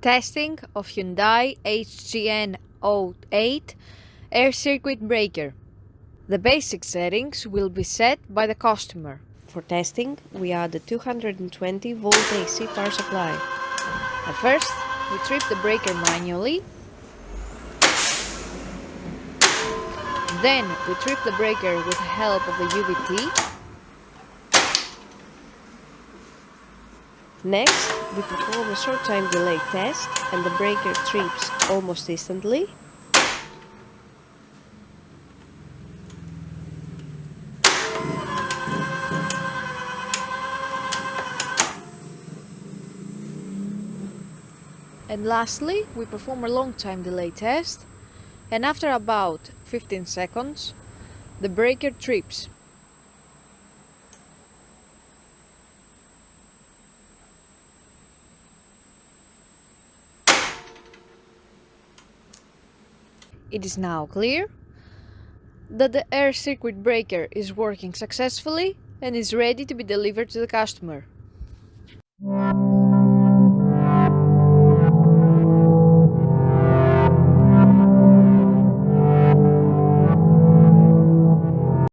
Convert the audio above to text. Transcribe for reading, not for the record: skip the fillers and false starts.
Testing of Hyundai HGN08 air circuit breaker. The basic settings will be set by the customer. For testing, we add a 220 volt AC power supply. At first, we trip the breaker manually. Then we trip the breaker with the help of the UVT. Next, we perform a short time delay test and the breaker trips almost instantly. And lastly, we perform a long time delay test, and after about 15 seconds, the breaker trips. It is now clear that the air circuit breaker is working successfully and is ready to be delivered to the customer.